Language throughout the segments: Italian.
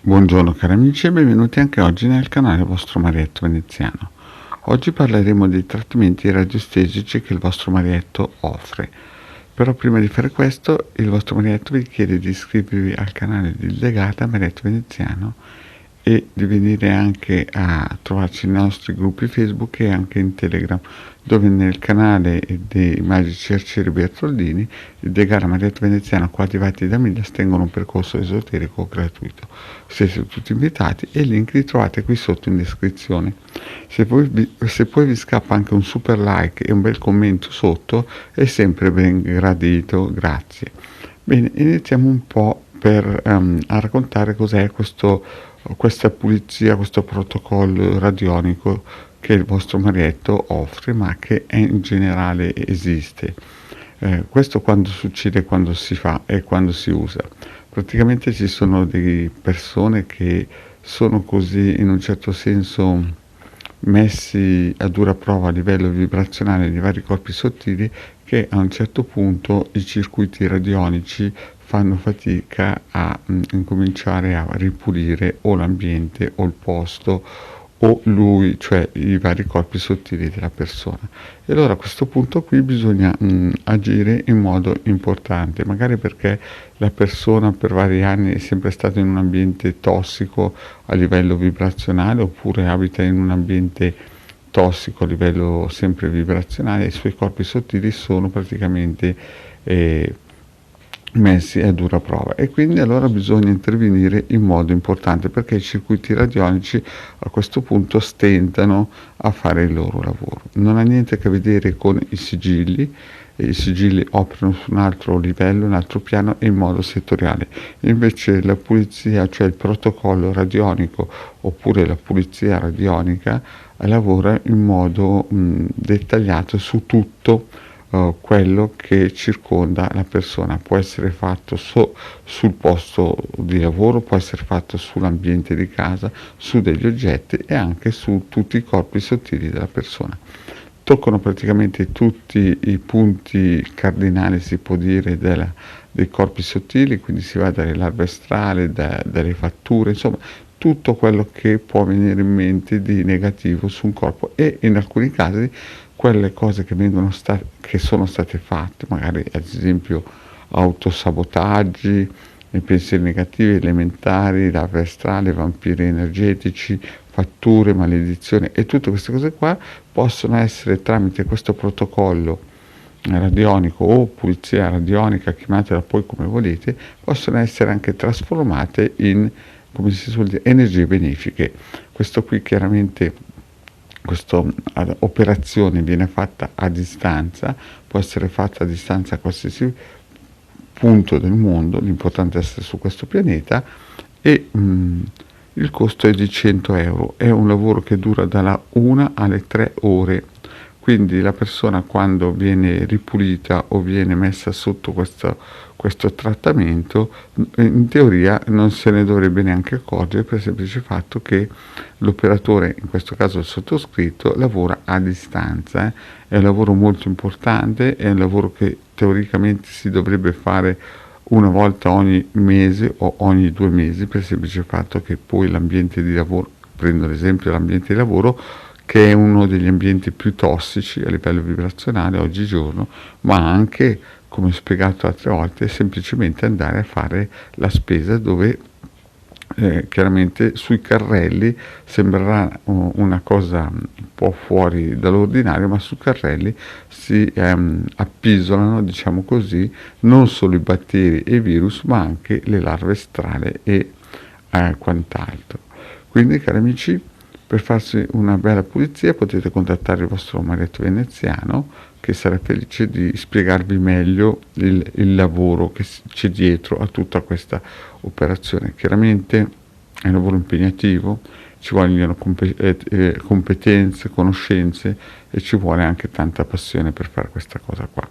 Buongiorno cari amici e benvenuti anche oggi nel canale vostro Marietto Veneziano. Oggi parleremo dei trattamenti radiostesici che il vostro Marietto offre. Però prima di fare questo il vostro Marietto vi chiede di iscrivervi al canale di Legata Marietto Veneziano e di venire anche a trovarci nei nostri gruppi Facebook e anche in Telegram, dove nel canale dei Magici Arcieri Bertoldini il Degara Marietto Veneziano coadiuvati da Miglia tengono un percorso esoterico gratuito. Siete tutti invitati e il link li trovate qui sotto in descrizione. Se poi vi scappa anche un super like e un bel commento sotto è sempre ben gradito, grazie. Bene, iniziamo un po' a raccontare cos'è questa pulizia, questo protocollo radionico che il vostro Marietto offre, ma che in generale esiste. Questo quando succede, quando si fa e quando si usa. Praticamente ci sono delle persone che sono così in un certo senso messi a dura prova a livello vibrazionale di vari corpi sottili che a un certo punto i circuiti radionici fanno fatica a incominciare a ripulire o l'ambiente o il posto o lui, cioè i vari corpi sottili della persona. E allora a questo punto qui bisogna agire in modo importante, magari perché la persona per vari anni è sempre stata in un ambiente tossico a livello vibrazionale oppure abita in un ambiente tossico a livello sempre vibrazionale e i suoi corpi sottili sono praticamente messi a dura prova e quindi allora bisogna intervenire in modo importante perché i circuiti radionici a questo punto stentano a fare il loro lavoro. Non ha niente a che vedere con i sigilli operano su un altro livello, un altro piano e in modo settoriale. Invece la pulizia, cioè il protocollo radionico oppure la pulizia radionica, lavora in modo dettagliato su tutto quello che circonda la persona. Può essere fatto sul posto di lavoro, può essere fatto sull'ambiente di casa, su degli oggetti e anche su tutti i corpi sottili della persona. Toccano praticamente tutti i punti cardinali, si può dire, dei corpi sottili, quindi si va dalle larve astrali, dalle fatture, insomma tutto quello che può venire in mente di negativo su un corpo e in alcuni casi quelle cose che sono state fatte, magari ad esempio autosabotaggi, pensieri negativi, elementari, larve astrali, vampiri energetici, fatture, maledizioni e tutte queste cose qua possono essere tramite questo protocollo radionico o pulizia radionica, chiamatela poi come volete, possono essere anche trasformate in, come si suol dire, energie benefiche. Questo qui chiaramente, questa operazione viene fatta a distanza, può essere fatta a distanza a qualsiasi punto del mondo, l'importante è essere su questo pianeta e il costo è di 100 euro, è un lavoro che dura dalla 1 alle 3 ore, quindi la persona quando viene ripulita o viene messa sotto questo trattamento in teoria non se ne dovrebbe neanche accorgere per il semplice fatto che l'operatore, in questo caso il sottoscritto, lavora a distanza. È un lavoro molto importante, è un lavoro che teoricamente si dovrebbe fare una volta ogni mese o ogni 2 mesi per il semplice fatto che poi l'ambiente di lavoro, prendo l'esempio dell'ambiente di lavoro, che è uno degli ambienti più tossici a livello vibrazionale oggigiorno, ma anche, come ho spiegato altre volte, semplicemente andare a fare la spesa dove chiaramente sui carrelli sembrerà una cosa un po' fuori dall'ordinario, ma sui carrelli si appisolano, diciamo così, non solo i batteri e i virus, ma anche le larve strale e quant'altro. Quindi, cari amici, per farsi una bella pulizia potete contattare il vostro Marietto Veneziano, che sarà felice di spiegarvi meglio il lavoro che c'è dietro a tutta questa operazione. Chiaramente è un lavoro impegnativo, ci vogliono competenze, conoscenze e ci vuole anche tanta passione per fare questa cosa qua.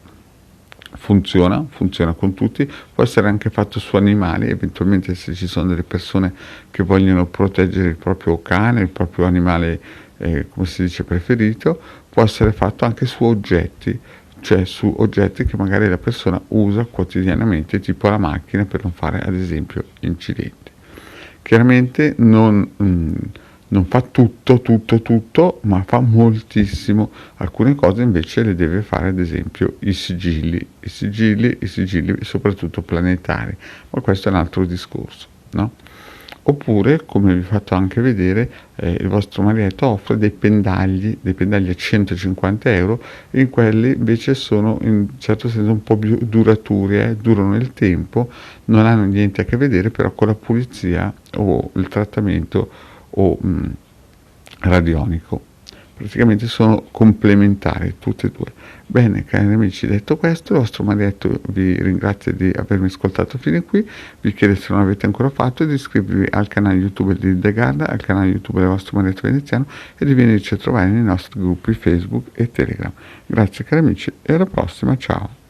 Funziona con tutti, può essere anche fatto su animali, eventualmente se ci sono delle persone che vogliono proteggere il proprio cane, il proprio animale, come si dice, preferito, può essere fatto anche su oggetti, cioè su oggetti che magari la persona usa quotidianamente, tipo la macchina, per non fare ad esempio incidenti. Chiaramente non fa tutto, ma fa moltissimo. Alcune cose invece le deve fare, ad esempio, i sigilli, soprattutto planetari, ma questo è un altro discorso, no? Oppure, come vi ho fatto anche vedere, il vostro marietto offre dei pendagli a 150 euro, in quelli invece sono in un certo senso un po' più duraturi, durano nel tempo, non hanno niente a che vedere però con la pulizia o il trattamento o radionico. Praticamente sono complementari tutte e due. Bene, cari amici, detto questo, il vostro marietto vi ringrazia di avermi ascoltato fino a qui, vi chiedo, se non l'avete ancora fatto, di iscrivervi al canale YouTube di The Garda, al canale YouTube del vostro marietto veneziano, e di venirci a trovare nei nostri gruppi Facebook e Telegram. Grazie cari amici e alla prossima, ciao!